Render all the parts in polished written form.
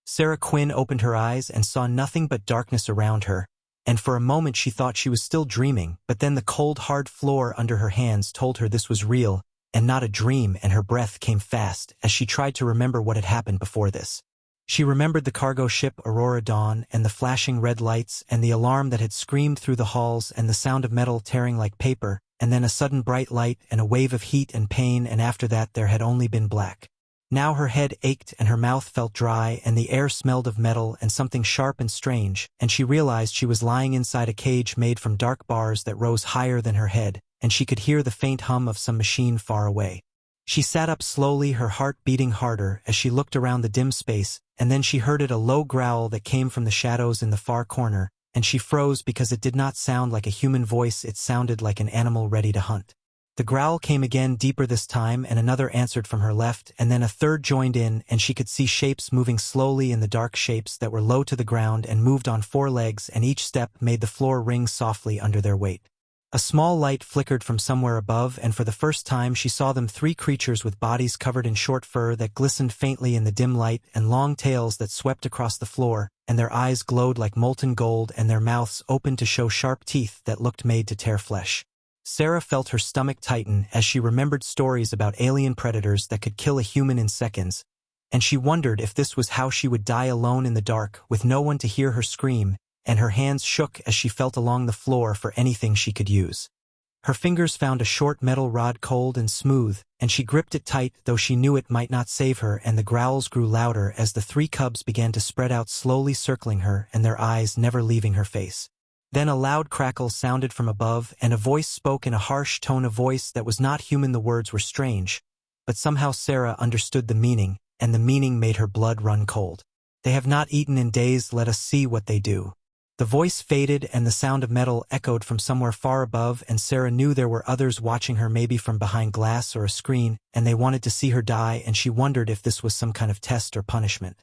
Sarah Quinn opened her eyes and saw nothing but darkness around her, and for a moment she thought she was still dreaming, but then the cold, hard floor under her hands told her this was real, and not a dream, and her breath came fast as she tried to remember what had happened before this. She remembered the cargo ship Aurora Dawn and the flashing red lights and the alarm that had screamed through the halls and the sound of metal tearing like paper, and then a sudden bright light and a wave of heat and pain, and after that there had only been black. Now her head ached and her mouth felt dry and the air smelled of metal and something sharp and strange, and she realized she was lying inside a cage made from dark bars that rose higher than her head, and she could hear the faint hum of some machine far away. She sat up slowly, her heart beating harder as she looked around the dim space, and then she heard a low growl that came from the shadows in the far corner, and she froze because it did not sound like a human voice, it sounded like an animal ready to hunt. The growl came again, deeper this time, and another answered from her left, and then a third joined in, and she could see shapes moving slowly in the dark, shapes that were low to the ground and moved on 4 legs, and each step made the floor ring softly under their weight. A small light flickered from somewhere above, and for the first time she saw them, 3 creatures with bodies covered in short fur that glistened faintly in the dim light, and long tails that swept across the floor, and their eyes glowed like molten gold, and their mouths opened to show sharp teeth that looked made to tear flesh. Sarah felt her stomach tighten as she remembered stories about alien predators that could kill a human in seconds, and she wondered if this was how she would die, alone in the dark, with no one to hear her scream, and her hands shook as she felt along the floor for anything she could use. Her fingers found a short metal rod, cold and smooth, and she gripped it tight, though she knew it might not save her, and the growls grew louder as the 3 cubs began to spread out, slowly circling her, and their eyes never leaving her face. Then a loud crackle sounded from above, and a voice spoke in a harsh tone of voice that was not human. The words were strange, but somehow Sarah understood the meaning, and the meaning made her blood run cold. "They have not eaten in days, let us see what they do." The voice faded and the sound of metal echoed from somewhere far above, and Sarah knew there were others watching her, maybe from behind glass or a screen, and they wanted to see her die, and she wondered if this was some kind of test or punishment.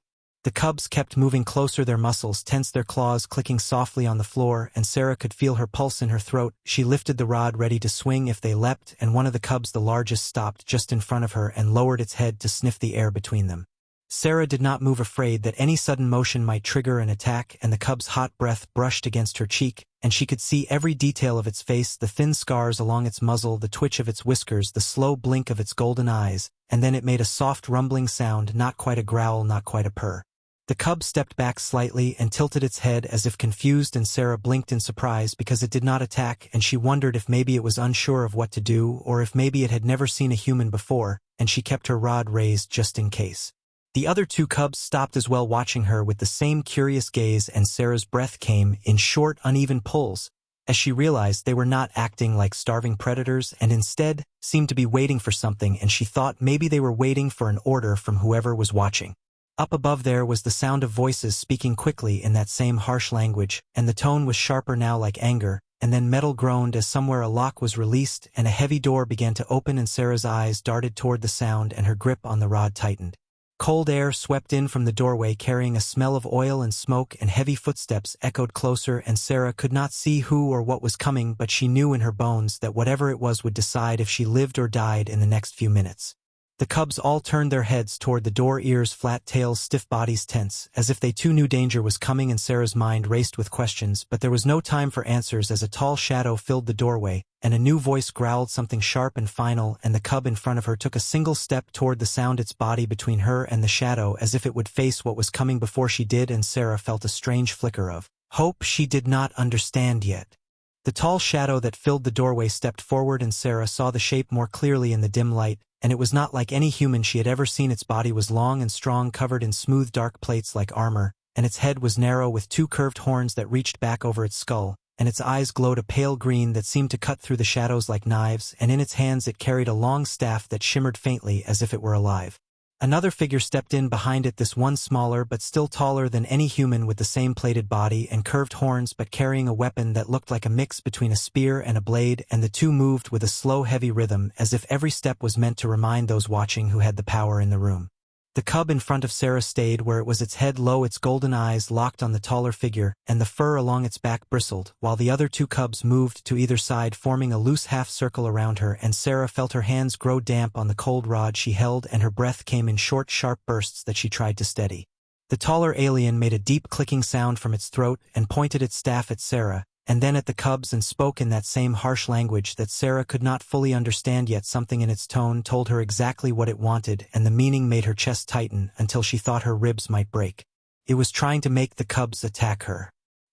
The cubs kept moving closer, their muscles tense, their claws clicking softly on the floor, and Sarah could feel her pulse in her throat. She lifted the rod, ready to swing if they leapt, and one of the cubs, the largest, stopped just in front of her and lowered its head to sniff the air between them. Sarah did not move, afraid that any sudden motion might trigger an attack, and the cub's hot breath brushed against her cheek, and she could see every detail of its face, the thin scars along its muzzle, the twitch of its whiskers, the slow blink of its golden eyes, and then it made a soft rumbling sound, not quite a growl, not quite a purr. The cub stepped back slightly and tilted its head as if confused, and Sarah blinked in surprise because it did not attack, and she wondered if maybe it was unsure of what to do, or if maybe it had never seen a human before, and she kept her rod raised just in case. The other 2 cubs stopped as well, watching her with the same curious gaze, and Sarah's breath came in short, uneven pulls, as she realized they were not acting like starving predators and instead seemed to be waiting for something, and she thought maybe they were waiting for an order from whoever was watching. Up above there was the sound of voices speaking quickly in that same harsh language, and the tone was sharper now, like anger, and then metal groaned as somewhere a lock was released and a heavy door began to open, and Sarah's eyes darted toward the sound and her grip on the rod tightened. Cold air swept in from the doorway, carrying a smell of oil and smoke, and heavy footsteps echoed closer, and Sarah could not see who or what was coming, but she knew in her bones that whatever it was would decide if she lived or died in the next few minutes. The cubs all turned their heads toward the door, ears flat, tails stiff, bodies tense, as if they too knew danger was coming, and Sarah's mind raced with questions, but there was no time for answers as a tall shadow filled the doorway, and a new voice growled something sharp and final, and the cub in front of her took a single step toward the sound, its body between her and the shadow as if it would face what was coming before she did, and Sarah felt a strange flicker of hope she did not understand yet. The tall shadow that filled the doorway stepped forward, and Sarah saw the shape more clearly in the dim light, and it was not like any human she had ever seen. Its body was long and strong, covered in smooth dark plates like armor, and its head was narrow with 2 curved horns that reached back over its skull, and its eyes glowed a pale green that seemed to cut through the shadows like knives, and in its hands it carried a long staff that shimmered faintly as if it were alive. Another figure stepped in behind it, this one smaller but still taller than any human, with the same plated body and curved horns, but carrying a weapon that looked like a mix between a spear and a blade, and the 2 moved with a slow, heavy rhythm, as if every step was meant to remind those watching who had the power in the room. The cub in front of Sarah stayed where it was, its head low, its golden eyes locked on the taller figure, and the fur along its back bristled, while the other 2 cubs moved to either side, forming a loose half-circle around her, and Sarah felt her hands grow damp on the cold rod she held, and her breath came in short, sharp bursts that she tried to steady. The taller alien made a deep clicking sound from its throat and pointed its staff at Sarah, and then at the cubs and spoke in that same harsh language that Sarah could not fully understand, yet something in its tone told her exactly what it wanted, and the meaning made her chest tighten until she thought her ribs might break. It was trying to make the cubs attack her.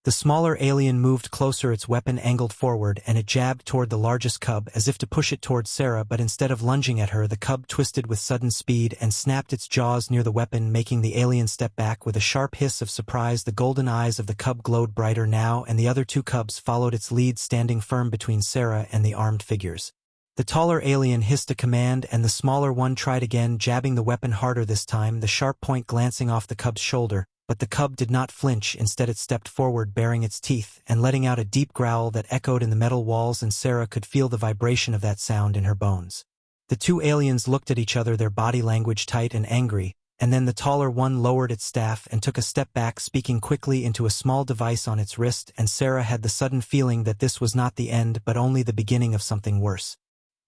The smaller alien moved closer, its weapon angled forward, and it jabbed toward the largest cub as if to push it toward Sarah, but instead of lunging at her, the cub twisted with sudden speed and snapped its jaws near the weapon, making the alien step back with a sharp hiss of surprise. The golden eyes of the cub glowed brighter now, and the other two cubs followed its lead, standing firm between Sarah and the armed figures. The taller alien hissed a command, and the smaller one tried again, jabbing the weapon harder this time, the sharp point glancing off the cub's shoulder. But the cub did not flinch. Instead it stepped forward, baring its teeth, and letting out a deep growl that echoed in the metal walls, and Sarah could feel the vibration of that sound in her bones. The two aliens looked at each other, their body language tight and angry, and then the taller one lowered its staff and took a step back, speaking quickly into a small device on its wrist, and Sarah had the sudden feeling that this was not the end but only the beginning of something worse.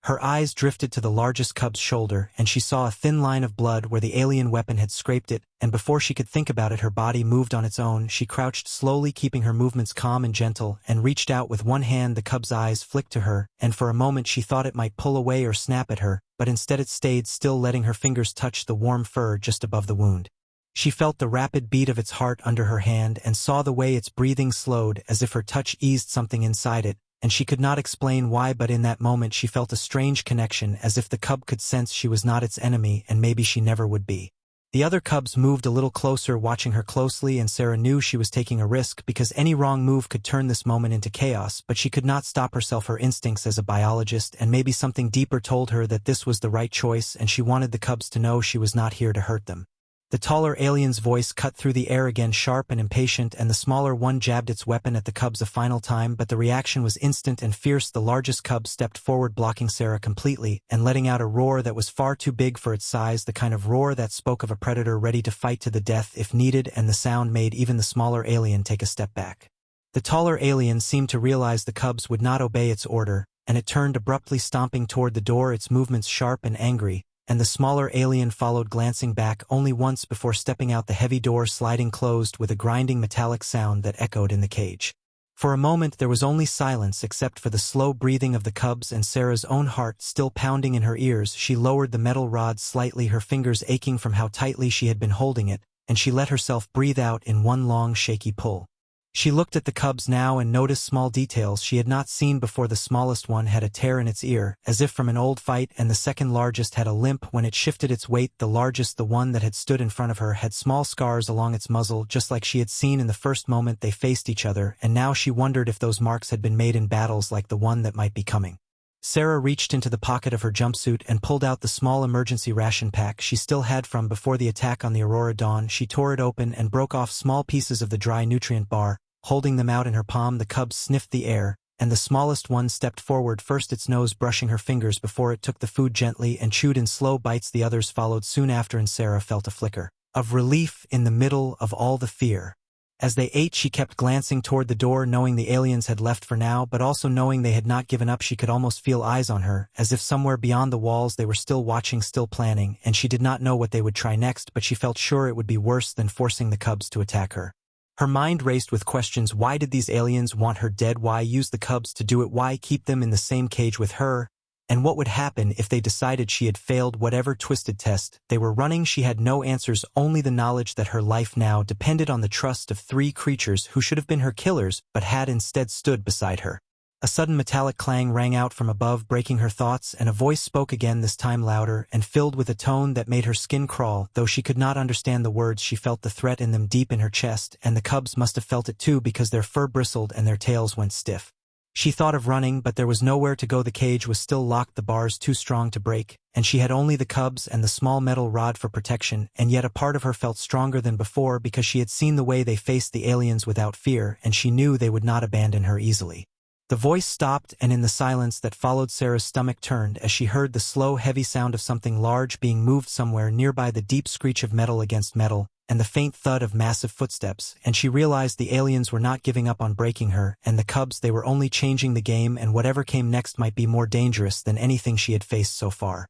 Her eyes drifted to the largest cub's shoulder, and she saw a thin line of blood where the alien weapon had scraped it, and before she could think about it, her body moved on its own. She crouched slowly, keeping her movements calm and gentle, and reached out with one hand. The cub's eyes flicked to her, and for a moment she thought it might pull away or snap at her, but instead it stayed still, letting her fingers touch the warm fur just above the wound. She felt the rapid beat of its heart under her hand and saw the way its breathing slowed, as if her touch eased something inside it, and she could not explain why, but in that moment she felt a strange connection, as if the cub could sense she was not its enemy, and maybe she never would be. The other cubs moved a little closer, watching her closely, and Sarah knew she was taking a risk, because any wrong move could turn this moment into chaos, but she could not stop herself. Her instincts as a biologist, and maybe something deeper, told her that this was the right choice, and she wanted the cubs to know she was not here to hurt them. The taller alien's voice cut through the air again, sharp and impatient, and the smaller one jabbed its weapon at the cubs a final time, but the reaction was instant and fierce. The largest cub stepped forward, blocking Sarah completely, and letting out a roar that was far too big for its size, the kind of roar that spoke of a predator ready to fight to the death if needed, and the sound made even the smaller alien take a step back. The taller alien seemed to realize the cubs would not obey its order, and it turned abruptly, stomping toward the door, its movements sharp and angry, and the smaller alien followed, glancing back only once before stepping out, the heavy door sliding closed with a grinding metallic sound that echoed in the cage. For a moment there was only silence, except for the slow breathing of the cubs and Sarah's own heart still pounding in her ears. She lowered the metal rod slightly, her fingers aching from how tightly she had been holding it, and she let herself breathe out in one long shaky pull. She looked at the cubs now and noticed small details she had not seen before. The smallest one had a tear in its ear, as if from an old fight, and the second largest had a limp when it shifted its weight. The largest, the one that had stood in front of her, had small scars along its muzzle, just like she had seen in the first moment they faced each other, and now she wondered if those marks had been made in battles like the one that might be coming. Sarah reached into the pocket of her jumpsuit and pulled out the small emergency ration pack she still had from before the attack on the Aurora Dawn. She tore it open and broke off small pieces of the dry nutrient bar. Holding them out in her palm, the cubs sniffed the air, and the smallest one stepped forward first, its nose brushing her fingers before it took the food gently and chewed in slow bites. The others followed soon after, and Sarah felt a flicker of relief in the middle of all the fear. As they ate, she kept glancing toward the door, knowing the aliens had left for now, but also knowing they had not given up. She could almost feel eyes on her, as if somewhere beyond the walls they were still watching, still planning, and she did not know what they would try next, but she felt sure it would be worse than forcing the cubs to attack her. Her mind raced with questions. Why did these aliens want her dead? Why use the cubs to do it? Why keep them in the same cage with her? And what would happen if they decided she had failed whatever twisted test they were running? She had no answers, only the knowledge that her life now depended on the trust of three creatures who should have been her killers but had instead stood beside her. A sudden metallic clang rang out from above, breaking her thoughts, and a voice spoke again, this time louder and filled with a tone that made her skin crawl. Though she could not understand the words, she felt the threat in them deep in her chest, and the cubs must have felt it too, because their fur bristled and their tails went stiff. She thought of running, but there was nowhere to go. The cage was still locked, the bars too strong to break, and she had only the cubs and the small metal rod for protection, and yet a part of her felt stronger than before, because she had seen the way they faced the aliens without fear, and she knew they would not abandon her easily. The voice stopped, and in the silence that followed, Sarah's stomach turned as she heard the slow, heavy sound of something large being moved somewhere nearby, the deep screech of metal against metal, and the faint thud of massive footsteps, and she realized the aliens were not giving up on breaking her, and the cubs, they were only changing the game, and whatever came next might be more dangerous than anything she had faced so far.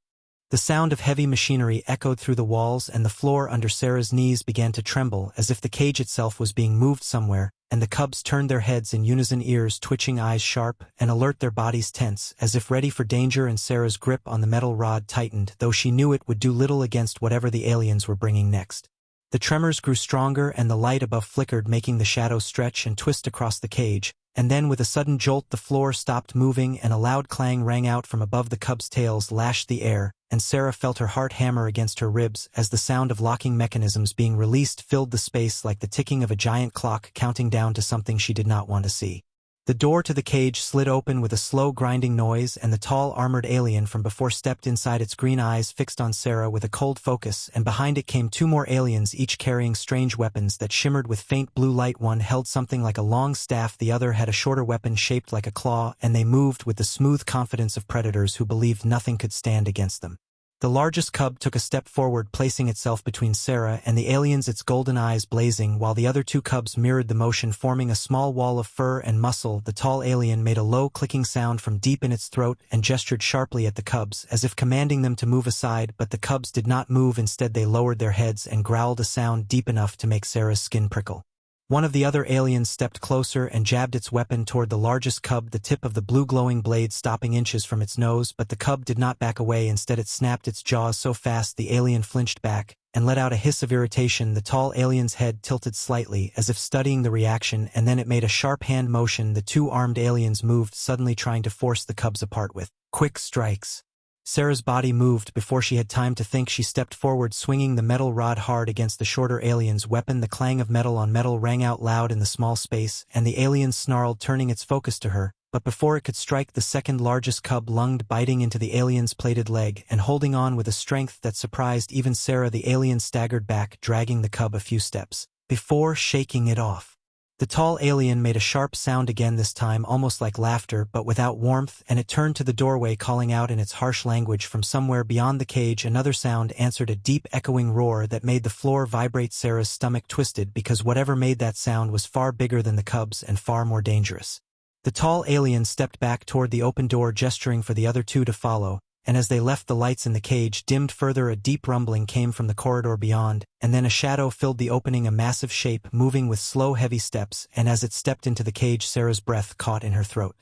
The sound of heavy machinery echoed through the walls, and the floor under Sarah's knees began to tremble as if the cage itself was being moved somewhere, and the cubs turned their heads in unison, ears twitching, eyes sharp and alert, their bodies tense, as if ready for danger, and Sarah's grip on the metal rod tightened, though she knew it would do little against whatever the aliens were bringing next. The tremors grew stronger, and the light above flickered, making the shadows stretch and twist across the cage, and then with a sudden jolt the floor stopped moving, and a loud clang rang out from above. The cubs' tails lashed the air, and Sarah felt her heart hammer against her ribs as the sound of locking mechanisms being released filled the space like the ticking of a giant clock counting down to something she did not want to see. The door to the cage slid open with a slow grinding noise, and the tall armored alien from before stepped inside, its green eyes fixed on Sarah with a cold focus, and behind it came two more aliens, each carrying strange weapons that shimmered with faint blue light. One held something like a long staff, the other had a shorter weapon shaped like a claw, and they moved with the smooth confidence of predators who believed nothing could stand against them. The largest cub took a step forward, placing itself between Sarah and the aliens, its golden eyes blazing, while the other two cubs mirrored the motion, forming a small wall of fur and muscle. The tall alien made a low clicking sound from deep in its throat and gestured sharply at the cubs, as if commanding them to move aside, but the cubs did not move. Instead, they lowered their heads and growled, a sound deep enough to make Sarah's skin prickle. One of the other aliens stepped closer and jabbed its weapon toward the largest cub, the tip of the blue glowing blade stopping inches from its nose, but the cub did not back away. Instead, it snapped its jaws so fast the alien flinched back and let out a hiss of irritation. The tall alien's head tilted slightly, as if studying the reaction, and then it made a sharp hand motion. The two armed aliens moved, suddenly trying to force the cubs apart with quick strikes. Sarah's body moved before she had time to think. She stepped forward, swinging the metal rod hard against the shorter alien's weapon. The clang of metal on metal rang out loud in the small space, and the alien snarled, turning its focus to her, but before it could strike, the second largest cub lunged, biting into the alien's plated leg, and holding on with a strength that surprised even Sarah. The alien staggered back, dragging the cub a few steps before shaking it off. The tall alien made a sharp sound again, this time almost like laughter, but without warmth, and it turned to the doorway, calling out in its harsh language from somewhere beyond the cage. Another sound answered, a deep echoing roar that made the floor vibrate. Sarah's stomach twisted, because whatever made that sound was far bigger than the cubs and far more dangerous. The tall alien stepped back toward the open door, gesturing for the other two to follow, and as they left, the lights in the cage dimmed further. A deep rumbling came from the corridor beyond, and then a shadow filled the opening, a massive shape moving with slow, heavy steps, and as it stepped into the cage, Sarah's breath caught in her throat.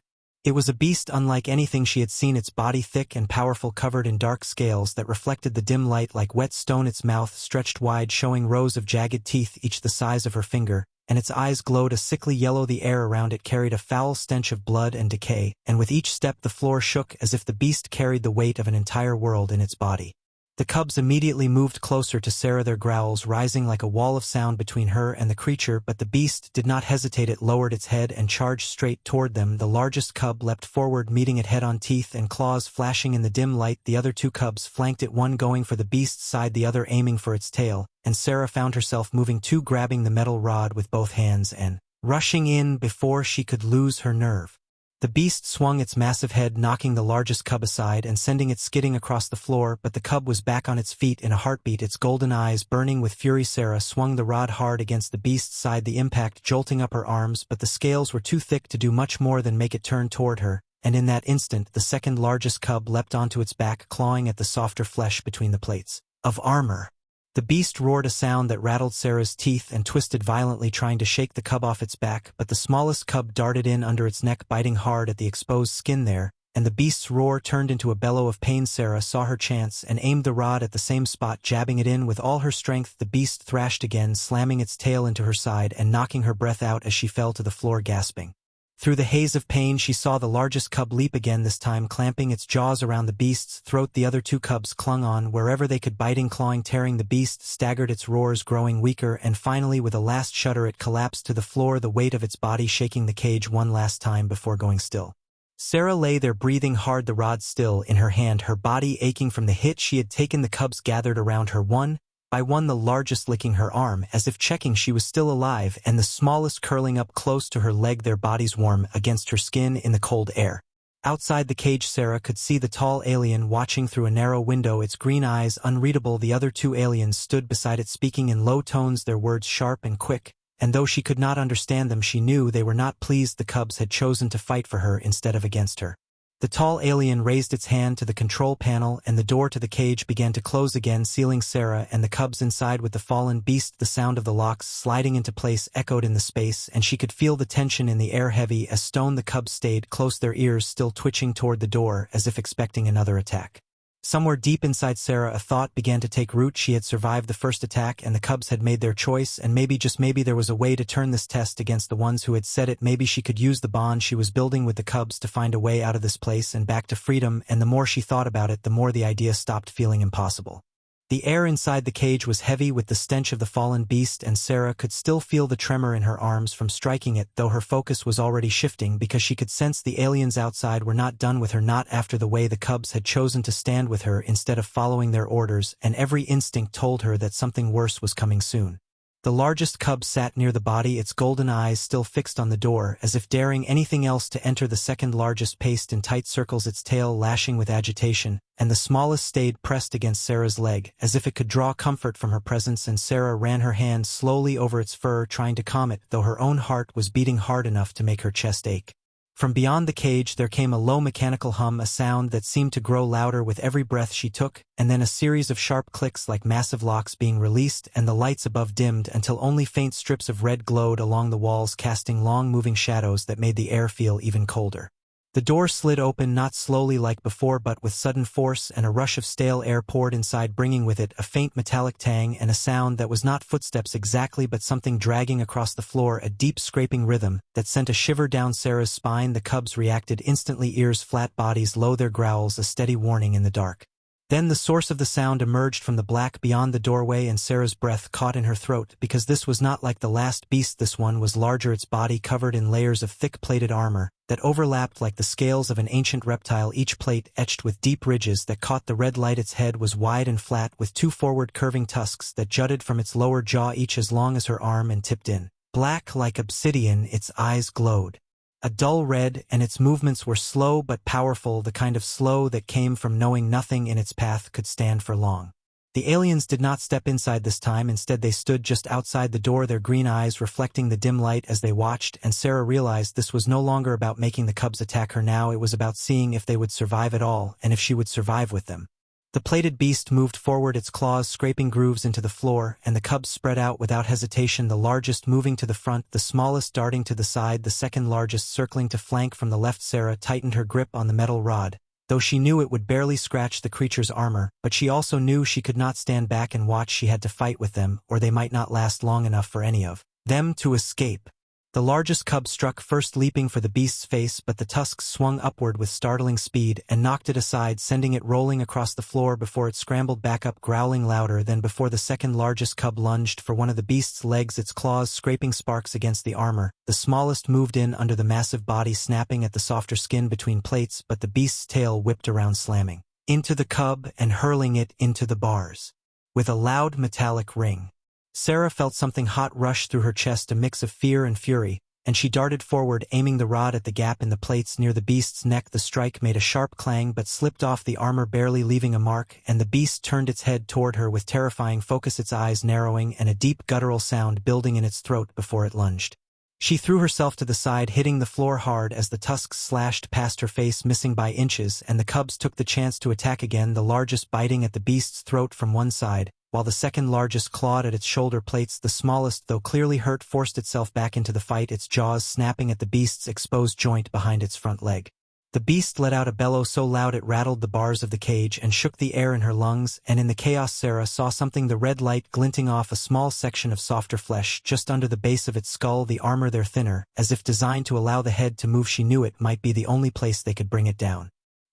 It was a beast unlike anything she had seen, its body thick and powerful, covered in dark scales that reflected the dim light like wet stone. Its mouth stretched wide, showing rows of jagged teeth, each the size of her finger, and its eyes glowed a sickly yellow. The air around it carried a foul stench of blood and decay, and with each step the floor shook as if the beast carried the weight of an entire world in its body. The cubs immediately moved closer to Sarah, their growls rising like a wall of sound between her and the creature, but the beast did not hesitate. It lowered its head and charged straight toward them. The largest cub leapt forward, meeting it head-on, teeth and claws flashing in the dim light. The other two cubs flanked it, one going for the beast's side, the other aiming for its tail, and Sarah found herself moving too, grabbing the metal rod with both hands and rushing in before she could lose her nerve. The beast swung its massive head, knocking the largest cub aside and sending it skidding across the floor, but the cub was back on its feet in a heartbeat, its golden eyes burning with fury. Sarah swung the rod hard against the beast's side, the impact jolting up her arms, but the scales were too thick to do much more than make it turn toward her, and in that instant the second largest cub leapt onto its back, clawing at the softer flesh between the plates of armor. The beast roared a sound that rattled Sarah's teeth and twisted violently, trying to shake the cub off its back, but the smallest cub darted in under its neck, biting hard at the exposed skin there, and the beast's roar turned into a bellow of pain. Sarah saw her chance and aimed the rod at the same spot, jabbing it in with all her strength. The beast thrashed again, slamming its tail into her side and knocking her breath out as she fell to the floor, gasping. Through the haze of pain, she saw the largest cub leap again, this time clamping its jaws around the beast's throat. The other two cubs clung on wherever they could, biting, clawing, tearing. The beast staggered, its roars growing weaker, and finally, with a last shudder, it collapsed to the floor, the weight of its body shaking the cage one last time before going still. Sarah lay there, breathing hard, the rod still in her hand, her body aching from the hit she had taken. The cubs gathered around her, one by one, the largest licking her arm as if checking she was still alive, and the smallest curling up close to her leg, their bodies warm against her skin in the cold air. Outside the cage, Sarah could see the tall alien watching through a narrow window, its green eyes unreadable. The other two aliens stood beside it, speaking in low tones, their words sharp and quick, and though she could not understand them, she knew they were not pleased the cubs had chosen to fight for her instead of against her. The tall alien raised its hand to the control panel and the door to the cage began to close again, sealing Sarah and the cubs inside with the fallen beast. The sound of the locks sliding into place echoed in the space, and she could feel the tension in the air heavy as stone. The cubs stayed close, their ears still twitching toward the door as if expecting another attack. Somewhere deep inside Sarah, a thought began to take root. She had survived the first attack and the cubs had made their choice, and maybe, just maybe, there was a way to turn this test against the ones who had said it. Maybe she could use the bond she was building with the cubs to find a way out of this place and back to freedom, and the more she thought about it, the more the idea stopped feeling impossible. The air inside the cage was heavy with the stench of the fallen beast, and Sarah could still feel the tremor in her arms from striking it, though her focus was already shifting because she could sense the aliens outside were not done with her, not after the way the cubs had chosen to stand with her instead of following their orders, and every instinct told her that something worse was coming soon. The largest cub sat near the body, its golden eyes still fixed on the door, as if daring anything else to enter. The second largest paced in tight circles, its tail lashing with agitation, and the smallest stayed pressed against Sarah's leg, as if it could draw comfort from her presence, and Sarah ran her hand slowly over its fur, trying to calm it, though her own heart was beating hard enough to make her chest ache. From beyond the cage there came a low mechanical hum, a sound that seemed to grow louder with every breath she took, and then a series of sharp clicks like massive locks being released, and the lights above dimmed until only faint strips of red glowed along the walls, casting long moving shadows that made the air feel even colder. The door slid open, not slowly like before but with sudden force, and a rush of stale air poured inside, bringing with it a faint metallic tang and a sound that was not footsteps exactly but something dragging across the floor, a deep scraping rhythm that sent a shiver down Sarah's spine. The cubs reacted instantly, ears flat, bodies low, their growls a steady warning in the dark. Then the source of the sound emerged from the black beyond the doorway, and Sarah's breath caught in her throat, because this was not like the last beast. This one was larger, its body covered in layers of thick plated armor that overlapped like the scales of an ancient reptile, each plate etched with deep ridges that caught the red light. Its head was wide and flat, with two forward curving tusks that jutted from its lower jaw, each as long as her arm and tipped in. Black like obsidian, its eyes glowed a dull red, and its movements were slow but powerful, the kind of slow that came from knowing nothing in its path could stand for long. The aliens did not step inside this time. Instead they stood just outside the door, their green eyes reflecting the dim light as they watched, and Sarah realized this was no longer about making the cubs attack her now. It was about seeing if they would survive at all, and if she would survive with them. The plated beast moved forward, its claws scraping grooves into the floor, and the cubs spread out without hesitation, the largest moving to the front, the smallest darting to the side, the second largest circling to flank from the left. Sarah tightened her grip on the metal rod, though she knew it would barely scratch the creature's armor, but she also knew she could not stand back and watch. She had to fight with them, or they might not last long enough for any of them to escape. The largest cub struck first, leaping for the beast's face, but the tusks swung upward with startling speed and knocked it aside, sending it rolling across the floor before it scrambled back up, growling louder than before. The second largest cub lunged for one of the beast's legs, its claws scraping sparks against the armor. The smallest moved in under the massive body, snapping at the softer skin between plates, but the beast's tail whipped around, slamming into the cub and hurling it into the bars. With a loud metallic ring, Sarah felt something hot rush through her chest, a mix of fear and fury, and she darted forward, aiming the rod at the gap in the plates near the beast's neck. The strike made a sharp clang but slipped off the armor, barely leaving a mark, and the beast turned its head toward her with terrifying focus, its eyes narrowing and a deep guttural sound building in its throat before it lunged. She threw herself to the side, hitting the floor hard as the tusks slashed past her face, missing by inches, and the cubs took the chance to attack again, the largest biting at the beast's throat from one side, while the second largest clawed at its shoulder plates. The smallest, though clearly hurt, forced itself back into the fight, its jaws snapping at the beast's exposed joint behind its front leg. The beast let out a bellow so loud it rattled the bars of the cage and shook the air in her lungs, and in the chaos Sarah saw something, the red light glinting off a small section of softer flesh just under the base of its skull, the armor there thinner, as if designed to allow the head to move. She knew it might be the only place they could bring it down.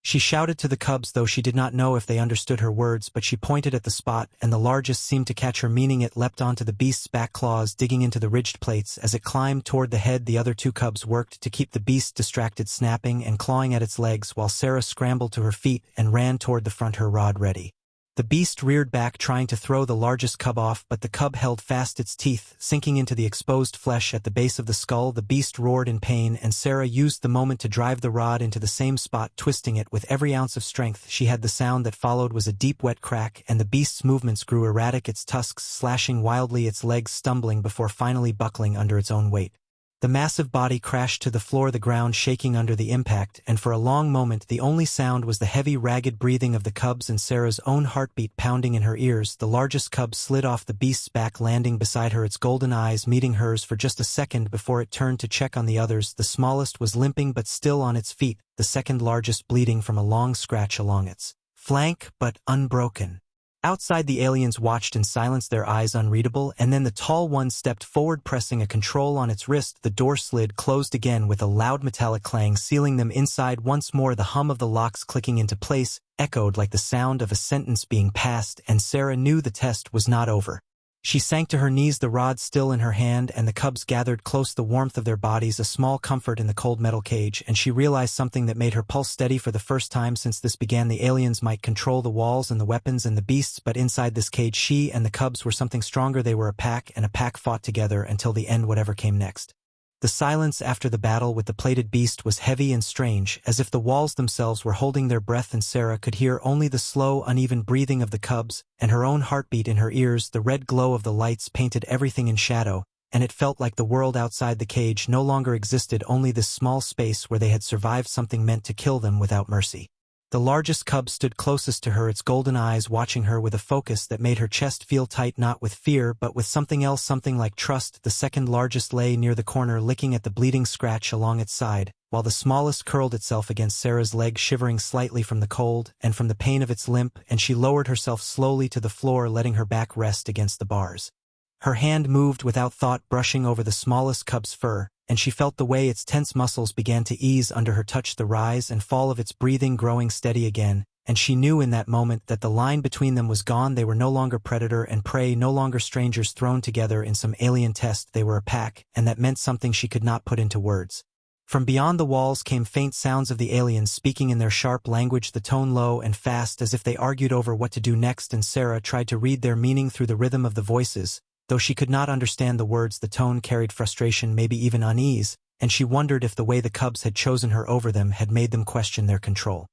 She shouted to the cubs, though she did not know if they understood her words, but she pointed at the spot, and the largest seemed to catch her meaning. It leapt onto the beast's back, claws digging into the ridged plates as it climbed toward the head. The other two cubs worked to keep the beast distracted, snapping and clawing at its legs, while Sarah scrambled to her feet and ran toward the front, her rod ready. The beast reared back, trying to throw the largest cub off, but the cub held fast, its teeth sinking into the exposed flesh at the base of the skull. The beast roared in pain, and Sarah used the moment to drive the rod into the same spot, twisting it with every ounce of strength she had. The sound that followed was a deep, wet crack, and the beast's movements grew erratic, its tusks slashing wildly, its legs stumbling before finally buckling under its own weight. The massive body crashed to the floor, the ground shaking under the impact, and for a long moment the only sound was the heavy, ragged breathing of the cubs and Sarah's own heartbeat pounding in her ears. The largest cub slid off the beast's back, landing beside her, its golden eyes meeting hers for just a second before it turned to check on the others. The smallest was limping but still on its feet, the second largest bleeding from a long scratch along its flank but unbroken. Outside, the aliens watched in silence, their eyes unreadable, and then the tall one stepped forward, pressing a control on its wrist. The door slid closed again with a loud metallic clang, sealing them inside once more. The hum of the locks clicking into place echoed like the sound of a sentence being passed, and Sarah knew the test was not over. She sank to her knees, the rod still in her hand, and the cubs gathered close, the warmth of their bodies a small comfort in the cold metal cage, and she realized something that made her pulse steady. For the first time since this began, the aliens might control the walls and the weapons and the beasts, but inside this cage she and the cubs were something stronger. They were a pack, and a pack fought together until the end, whatever came next. The silence after the battle with the plated beast was heavy and strange, as if the walls themselves were holding their breath, and Sarah could hear only the slow, uneven breathing of the cubs, and her own heartbeat in her ears. The red glow of the lights painted everything in shadow, and it felt like the world outside the cage no longer existed, only this small space where they had survived something meant to kill them without mercy. The largest cub stood closest to her, its golden eyes watching her with a focus that made her chest feel tight, not with fear but with something else, something like trust. The second largest lay near the corner, licking at the bleeding scratch along its side, while the smallest curled itself against Sarah's leg, shivering slightly from the cold and from the pain of its limp, and she lowered herself slowly to the floor, letting her back rest against the bars. Her hand moved without thought, brushing over the smallest cub's fur, and she felt the way its tense muscles began to ease under her touch, the rise and fall of its breathing growing steady again, and she knew in that moment that the line between them was gone. They were no longer predator and prey, no longer strangers thrown together in some alien test. They were a pack, and that meant something she could not put into words. From beyond the walls came faint sounds of the aliens speaking in their sharp language, the tone low and fast as if they argued over what to do next, and Sarah tried to read their meaning through the rhythm of the voices. Though she could not understand the words, the tone carried frustration, maybe even unease, and she wondered if the way the cubs had chosen her over them had made them question their control.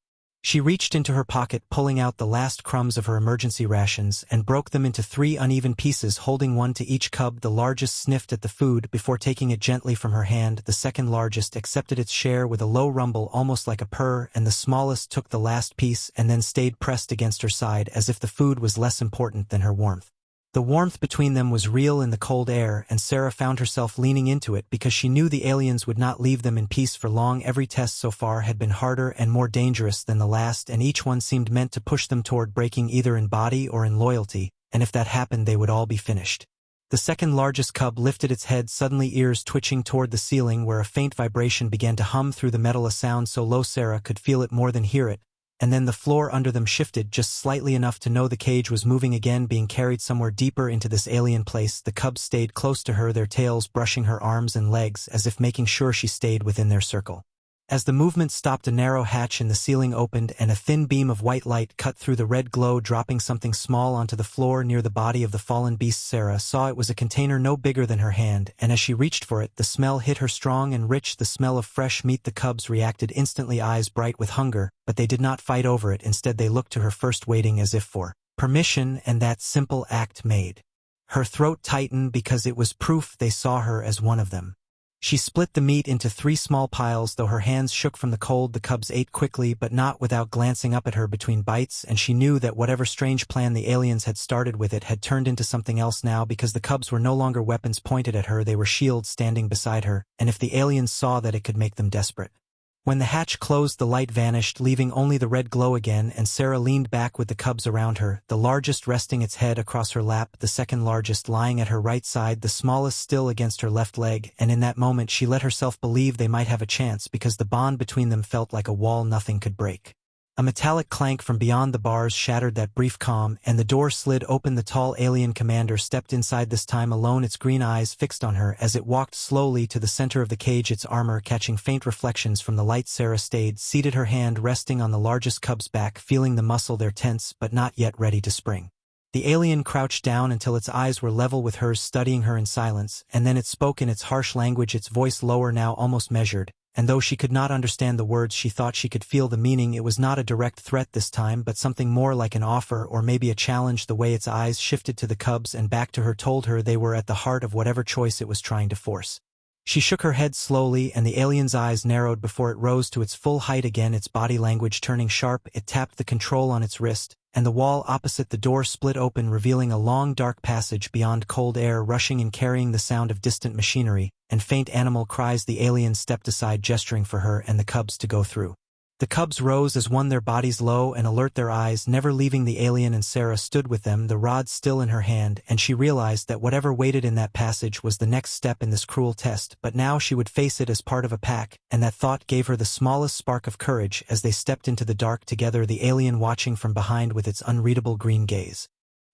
She reached into her pocket, pulling out the last crumbs of her emergency rations, and broke them into 3 uneven pieces, holding one to each cub. The largest sniffed at the food before taking it gently from her hand. The second largest accepted its share with a low rumble, almost like a purr, and the smallest took the last piece and then stayed pressed against her side as if the food was less important than her warmth. The warmth between them was real in the cold air, and Sarah found herself leaning into it because she knew the aliens would not leave them in peace for long. Every test so far had been harder and more dangerous than the last, and each one seemed meant to push them toward breaking, either in body or in loyalty, and if that happened they would all be finished. The second largest cub lifted its head, suddenly ears twitching toward the ceiling where a faint vibration began to hum through the metal, a sound so low Sarah could feel it more than hear it. And then the floor under them shifted just slightly enough to know the cage was moving again, being carried somewhere deeper into this alien place. The cubs stayed close to her, their tails brushing her arms and legs as if making sure she stayed within their circle. As the movement stopped, a narrow hatch in the ceiling opened and a thin beam of white light cut through the red glow, dropping something small onto the floor near the body of the fallen beast. Sarah saw it was a container no bigger than her hand, and as she reached for it, the smell hit her strong and rich, the smell of fresh meat. The cubs reacted instantly, eyes bright with hunger, but they did not fight over it. Instead they looked to her first, waiting as if for permission, and that simple act made her throat tighten because it was proof they saw her as one of them. She split the meat into 3 small piles. Though her hands shook from the cold, the cubs ate quickly but not without glancing up at her between bites, and she knew that whatever strange plan the aliens had started with it had turned into something else now, because the cubs were no longer weapons pointed at her, they were shields standing beside her, and if the aliens saw that, it could make them desperate. When the hatch closed, the light vanished, leaving only the red glow again, and Sarah leaned back with the cubs around her, the largest resting its head across her lap, the second largest lying at her right side, the smallest still against her left leg, and in that moment she let herself believe they might have a chance, because the bond between them felt like a wall nothing could break. A metallic clank from beyond the bars shattered that brief calm, and the door slid open. The tall alien commander stepped inside, this time alone, its green eyes fixed on her as it walked slowly to the center of the cage, its armor catching faint reflections from the light. Sarah stayed seated, her hand resting on the largest cub's back, feeling the muscle there tense but not yet ready to spring. The alien crouched down until its eyes were level with hers, studying her in silence, and then it spoke in its harsh language, its voice lower now, almost measured. And though she could not understand the words, she thought she could feel the meaning. It was not a direct threat this time, but something more like an offer, or maybe a challenge. The way its eyes shifted to the cubs and back to her told her they were at the heart of whatever choice it was trying to force. She shook her head slowly, and the alien's eyes narrowed before it rose to its full height again, its body language turning sharp. It tapped the control on its wrist, and the wall opposite the door split open, revealing a long dark passage beyond, cold air rushing and carrying the sound of distant machinery, and faint animal cries. The alien stepped aside, gesturing for her and the cubs to go through. The cubs rose as one, their bodies low and alert, their eyes never leaving the alien, and Sarah stood with them, the rod still in her hand, and she realized that whatever waited in that passage was the next step in this cruel test, but now she would face it as part of a pack, and that thought gave her the smallest spark of courage. As they stepped into the dark together, the alien watching from behind with its unreadable green gaze.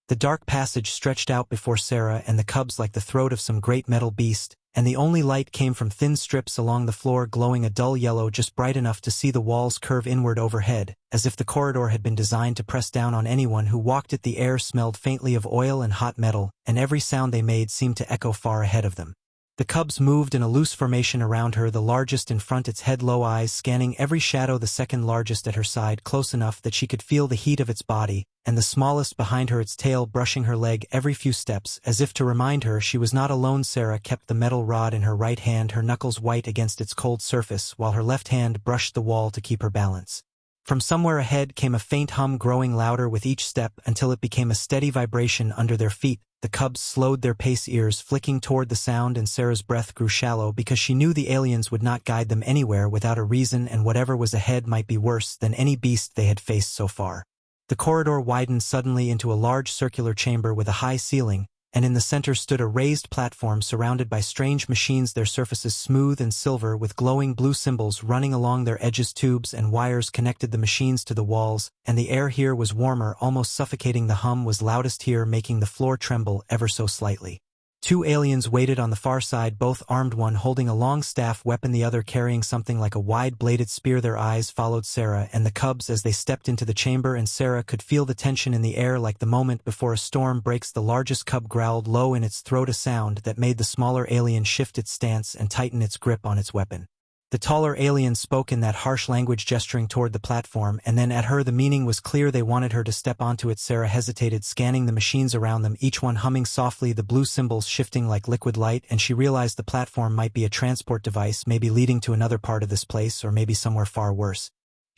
The dark passage stretched out before Sarah and the cubs like the throat of some great metal beast, and the only light came from thin strips along the floor, glowing a dull yellow, just bright enough to see the walls curve inward overhead, as if the corridor had been designed to press down on anyone who walked it. The air smelled faintly of oil and hot metal, and every sound they made seemed to echo far ahead of them. The cubs moved in a loose formation around her, the largest in front, its head low, eyes scanning every shadow, the second largest at her side, close enough that she could feel the heat of its body, and the smallest behind her, its tail brushing her leg every few steps, as if to remind her she was not alone. Sarah kept the metal rod in her right hand, her knuckles white against its cold surface, while her left hand brushed the wall to keep her balance. From somewhere ahead came a faint hum, growing louder with each step until it became a steady vibration under their feet. The cubs slowed their pace, ears flicking toward the sound, and Sarah's breath grew shallow because she knew the aliens would not guide them anywhere without a reason, and whatever was ahead might be worse than any beast they had faced so far. The corridor widened suddenly into a large circular chamber with a high ceiling, and in the center stood a raised platform surrounded by strange machines, their surfaces smooth and silver with glowing blue symbols running along their edges. Tubes and wires connected the machines to the walls, and the air here was warmer, almost suffocating. The hum was loudest here, making the floor tremble ever so slightly. Two aliens waited on the far side, both armed, one holding a long staff weapon, the other carrying something like a wide-bladed spear. Their eyes followed Sarah and the cubs as they stepped into the chamber, and Sarah could feel the tension in the air like the moment before a storm breaks. The largest cub growled low in its throat, a sound that made the smaller alien shift its stance and tighten its grip on its weapon. The taller alien spoke in that harsh language, gesturing toward the platform, and then at her. The meaning was clear. They wanted her to step onto it. Sarah hesitated, scanning the machines around them, each one humming softly, the blue symbols shifting like liquid light, and she realized the platform might be a transport device, maybe leading to another part of this place, or maybe somewhere far worse.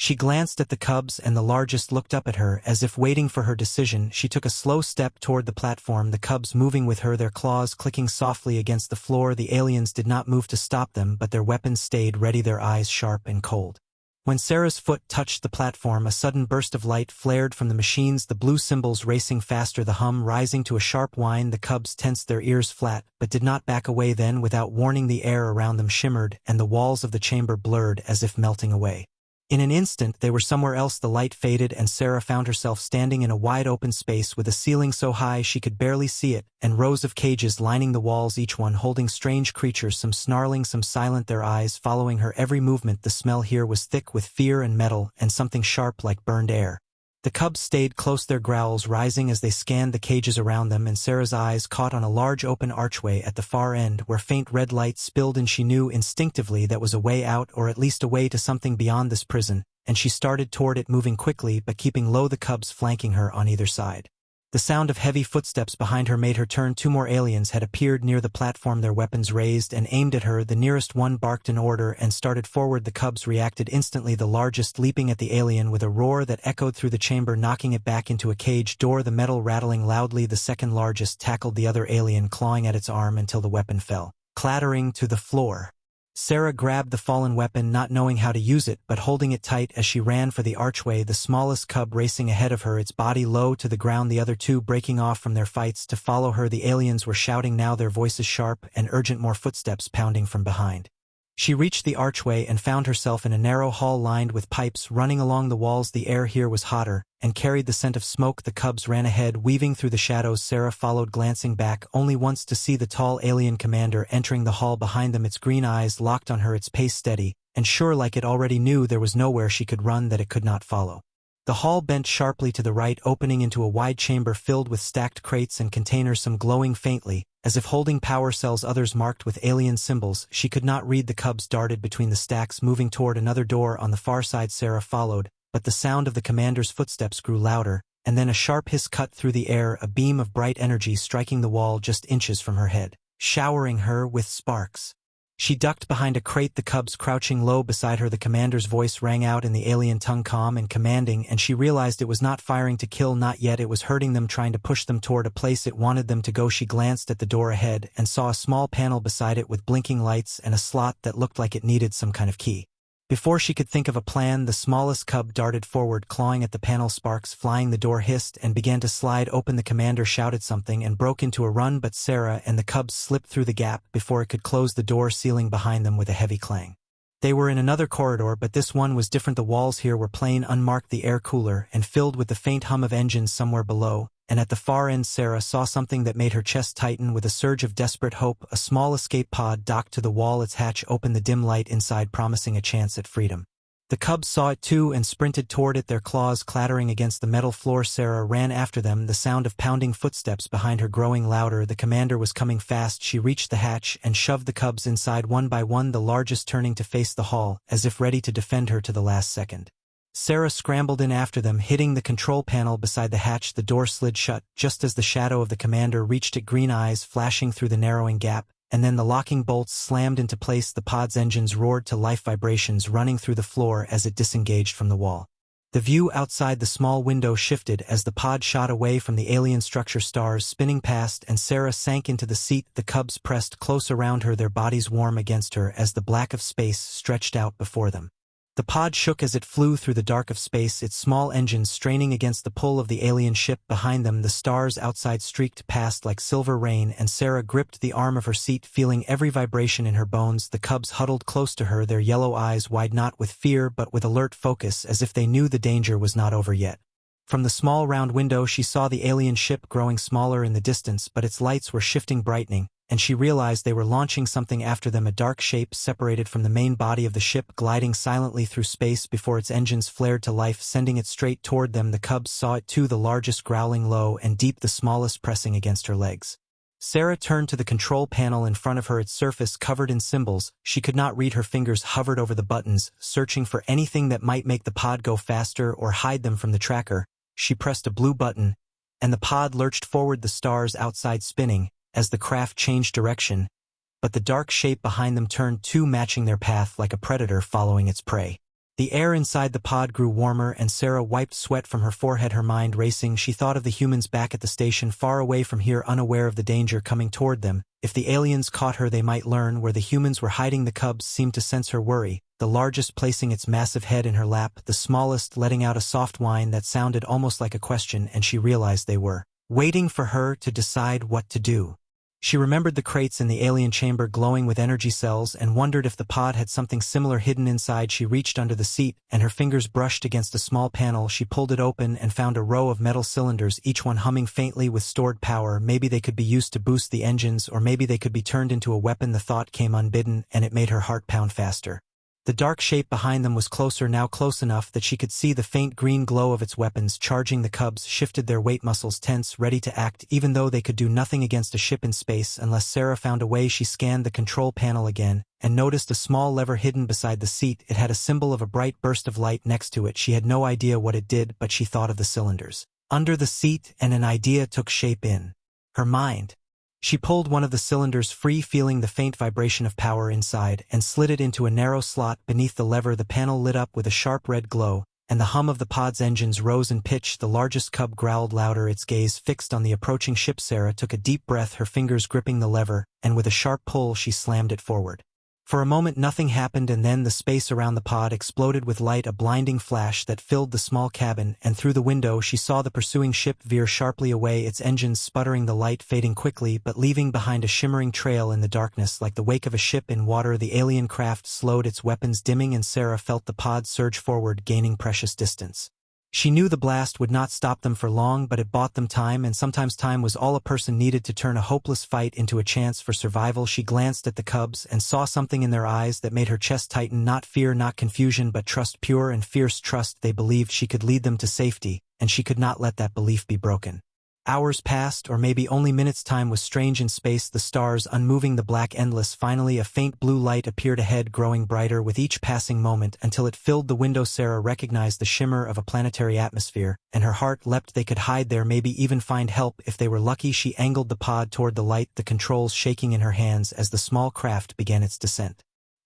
She glanced at the cubs, and the largest looked up at her, as if waiting for her decision. She took a slow step toward the platform, the cubs moving with her, their claws clicking softly against the floor. The aliens did not move to stop them, but their weapons stayed ready, their eyes sharp and cold. When Sarah's foot touched the platform, a sudden burst of light flared from the machines, the blue symbols racing faster, the hum rising to a sharp whine. The cubs tensed, their ears flat, but did not back away. Then, without warning, the air around them shimmered, and the walls of the chamber blurred as if melting away. In an instant they were somewhere else. The light faded, and Sarah found herself standing in a wide open space with a ceiling so high she could barely see it, and rows of cages lining the walls, each one holding strange creatures, some snarling, some silent, their eyes following her every movement. The smell here was thick with fear and metal, and something sharp like burned air. The cubs stayed close, their growls rising as they scanned the cages around them, and Sarah's eyes caught on a large open archway at the far end where faint red light spilled, and she knew instinctively that was a way out, or at least a way to something beyond this prison, and she started toward it, moving quickly but keeping low, the cubs flanking her on either side. The sound of heavy footsteps behind her made her turn. Two more aliens had appeared near the platform, their weapons raised and aimed at her. The nearest one barked an order and started forward. The cubs reacted instantly, the largest leaping at the alien with a roar that echoed through the chamber, knocking it back into a cage door, the metal rattling loudly. The second largest tackled the other alien, clawing at its arm until the weapon fell, clattering to the floor. Sarah grabbed the fallen weapon, not knowing how to use it, but holding it tight as she ran for the archway, the smallest cub racing ahead of her, its body low to the ground, the other two breaking off from their fights to follow her. The aliens were shouting now, their voices sharp and urgent, more footsteps pounding from behind. She reached the archway and found herself in a narrow hall lined with pipes running along the walls. The air here was hotter and carried the scent of smoke. The cubs ran ahead, weaving through the shadows. Sarah followed, glancing back only once to see the tall alien commander entering the hall behind them, its green eyes locked on her, its pace steady, and sure, like it already knew there was nowhere she could run that it could not follow. The hall bent sharply to the right, opening into a wide chamber filled with stacked crates and containers, some glowing faintly, as if holding power cells, others marked with alien symbols. She could not read. The cubs darted between the stacks, moving toward another door on the far side. Sarah followed, but the sound of the commander's footsteps grew louder, and then a sharp hiss cut through the air, a beam of bright energy striking the wall just inches from her head, showering her with sparks. She ducked behind a crate, the cubs crouching low beside her. The commander's voice rang out in the alien tongue, calm and commanding, and she realized it was not firing to kill, not yet. It was hurting them, trying to push them toward a place it wanted them to go. She glanced at the door ahead and saw a small panel beside it with blinking lights and a slot that looked like it needed some kind of key. Before she could think of a plan, the smallest cub darted forward, clawing at the panel. Sparks flying, the door hissed and began to slide open. The commander shouted something and broke into a run, but Sarah and the cubs slipped through the gap before it could close, the door sealing behind them with a heavy clang. They were in another corridor, but this one was different. The walls here were plain, unmarked, the air cooler and filled with the faint hum of engines somewhere below, and at the far end Sarah saw something that made her chest tighten. With a surge of desperate hope, a small escape pod docked to the wall, its hatch open, the dim light inside promising a chance at freedom. The cubs saw it too and sprinted toward it, their claws clattering against the metal floor. Sarah ran after them, the sound of pounding footsteps behind her growing louder. The commander was coming fast. She reached the hatch and shoved the cubs inside one by one, the largest turning to face the hall, as if ready to defend her to the last second. Sarah scrambled in after them, hitting the control panel beside the hatch. The door slid shut just as the shadow of the commander reached it, green eyes flashing through the narrowing gap, and then the locking bolts slammed into place. The pod's engines roared to life, vibrations running through the floor as it disengaged from the wall. The view outside the small window shifted as the pod shot away from the alien structure, stars spinning past, and Sarah sank into the seat. The cubs pressed close around her, their bodies warm against her as the black of space stretched out before them. The pod shook as it flew through the dark of space, its small engines straining against the pull of the alien ship behind them. The stars outside streaked past like silver rain, and Sarah gripped the arm of her seat, feeling every vibration in her bones. The cubs huddled close to her, their yellow eyes wide, not with fear but with alert focus, as if they knew the danger was not over yet. From the small round window she saw the alien ship growing smaller in the distance, but its lights were shifting, brightening, and she realized they were launching something after them, a dark shape separated from the main body of the ship, gliding silently through space before its engines flared to life, sending it straight toward them. The cubs saw it too, the largest growling low and deep, the smallest pressing against her legs. Sarah turned to the control panel in front of her, its surface covered in symbols. She could not read. Her fingers hovered over the buttons, searching for anything that might make the pod go faster or hide them from the tracker. She pressed a blue button, and the pod lurched forward, the stars outside spinning as the craft changed direction, but the dark shape behind them turned too, matching their path like a predator following its prey. The air inside the pod grew warmer, and Sarah wiped sweat from her forehead, her mind racing. She thought of the humans back at the station, far away from here, unaware of the danger coming toward them. If the aliens caught her, they might learn where the humans were hiding. The cubs seemed to sense her worry, the largest placing its massive head in her lap, the smallest letting out a soft whine that sounded almost like a question, and she realized they were waiting for her to decide what to do. She remembered the crates in the alien chamber glowing with energy cells and wondered if the pod had something similar hidden inside. She reached under the seat, and her fingers brushed against a small panel. She pulled it open and found a row of metal cylinders, each one humming faintly with stored power. Maybe they could be used to boost the engines, or maybe they could be turned into a weapon. The thought came unbidden, and it made her heart pound faster. The dark shape behind them was closer now, close enough that she could see the faint green glow of its weapons charging. The cubs shifted, their weight, muscles tense, ready to act, even though they could do nothing against a ship in space unless Sarah found a way. She scanned the control panel again and noticed a small lever hidden beside the seat. It had a symbol of a bright burst of light next to it. She had no idea what it did, but she thought of the cylinders under the seat, and an idea took shape in her mind. She pulled one of the cylinders free, feeling the faint vibration of power inside, and slid it into a narrow slot beneath the lever. The panel lit up with a sharp red glow, and the hum of the pod's engines rose in pitch. The largest cub growled louder, its gaze fixed on the approaching ship. Sarah took a deep breath, her fingers gripping the lever, and with a sharp pull she slammed it forward. For a moment nothing happened, and then the space around the pod exploded with light, a blinding flash that filled the small cabin, and through the window she saw the pursuing ship veer sharply away, its engines sputtering, the light fading quickly but leaving behind a shimmering trail in the darkness like the wake of a ship in water. The alien craft slowed, its weapons dimming, and Sarah felt the pod surge forward, gaining precious distance. She knew the blast would not stop them for long, but it bought them time, and sometimes time was all a person needed to turn a hopeless fight into a chance for survival. She glanced at the cubs and saw something in their eyes that made her chest tighten, not fear, not confusion, but trust, pure and fierce trust. They believed she could lead them to safety, and she could not let that belief be broken. Hours passed, or maybe only minutes. Time was strange in space, the stars unmoving, the black endless. Finally a faint blue light appeared ahead, growing brighter with each passing moment until it filled the window. Sarah recognized the shimmer of a planetary atmosphere, and her heart leapt. They could hide there, maybe even find help if they were lucky. She angled the pod toward the light, the controls shaking in her hands as the small craft began its descent.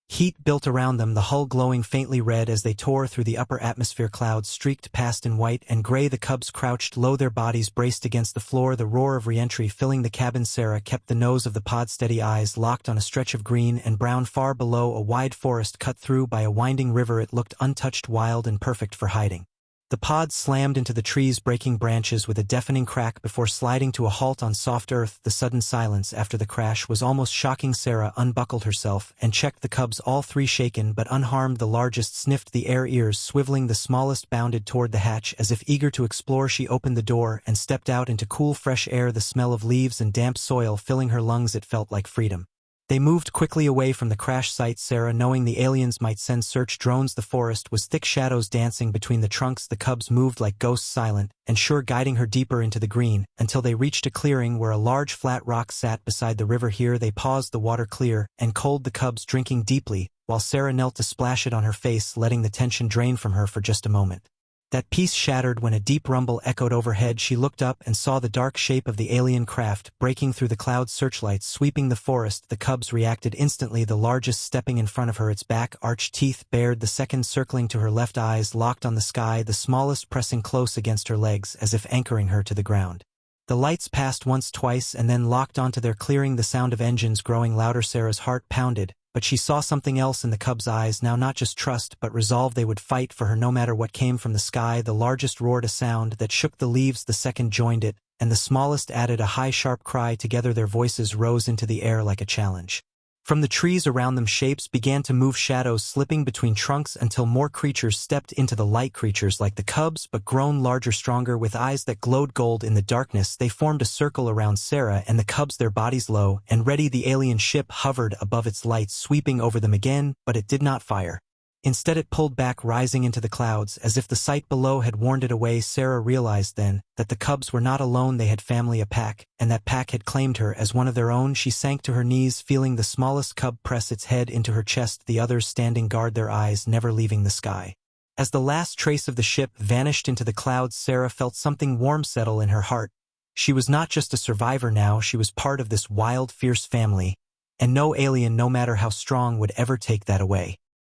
Heat built around them, the hull glowing faintly red as they tore through the upper atmosphere. Clouds streaked past in white and gray. The cubs crouched low, their bodies braced against the floor, the roar of re-entry filling the cabin. Sarah kept the nose of the pod steady, eyes locked on a stretch of green and brown far below, a wide forest cut through by a winding river. It looked untouched, wild, and perfect for hiding. The pod slammed into the trees, breaking branches with a deafening crack before sliding to a halt on soft earth. The sudden silence after the crash was almost shocking. Sarah unbuckled herself and checked the cubs, all three shaken but unharmed. The largest sniffed the air, ears swiveling. The smallest bounded toward the hatch as if eager to explore. She opened the door and stepped out into cool, fresh air, the smell of leaves and damp soil filling her lungs. It felt like freedom. They moved quickly away from the crash site, Sarah knowing the aliens might send search drones. The forest was thick, shadows dancing between the trunks. The cubs moved like ghosts, silent and sure, guiding her deeper into the green, until they reached a clearing where a large flat rock sat beside the river. Here they paused, the water clear and cold, the cubs drinking deeply, while Sarah knelt to splash it on her face, letting the tension drain from her for just a moment. That peace shattered when a deep rumble echoed overhead. She looked up and saw the dark shape of the alien craft breaking through the clouds, searchlights sweeping the forest. The cubs reacted instantly, the largest stepping in front of her, its back arched, teeth bared, the second circling to her left, eyes locked on the sky, the smallest pressing close against her legs as if anchoring her to the ground. The lights passed once, twice, and then locked onto their clearing, the sound of engines growing louder. Sarah's heart pounded, but she saw something else in the cubs' eyes now, not just trust but resolve. They would fight for her no matter what came from the sky. The largest roared a sound that shook the leaves, the second joined it, and the smallest added a high sharp cry. Together their voices rose into the air like a challenge. From the trees around them shapes began to move, shadows slipping between trunks until more creatures stepped into the light, creatures like the cubs but grown larger, stronger, with eyes that glowed gold in the darkness. They formed a circle around Sarah and the cubs, their bodies low and ready. The alien ship hovered above, its lights sweeping over them again, but it did not fire. Instead it pulled back, rising into the clouds as if the sight below had warned it away. Sarah realized then that the cubs were not alone, they had family, a pack, and that pack had claimed her as one of their own. She sank to her knees, feeling the smallest cub press its head into her chest, the others standing guard, their eyes never leaving the sky. As the last trace of the ship vanished into the clouds, Sarah felt something warm settle in her heart. She was not just a survivor now, she was part of this wild, fierce family, and no alien, no matter how strong, would ever take that away.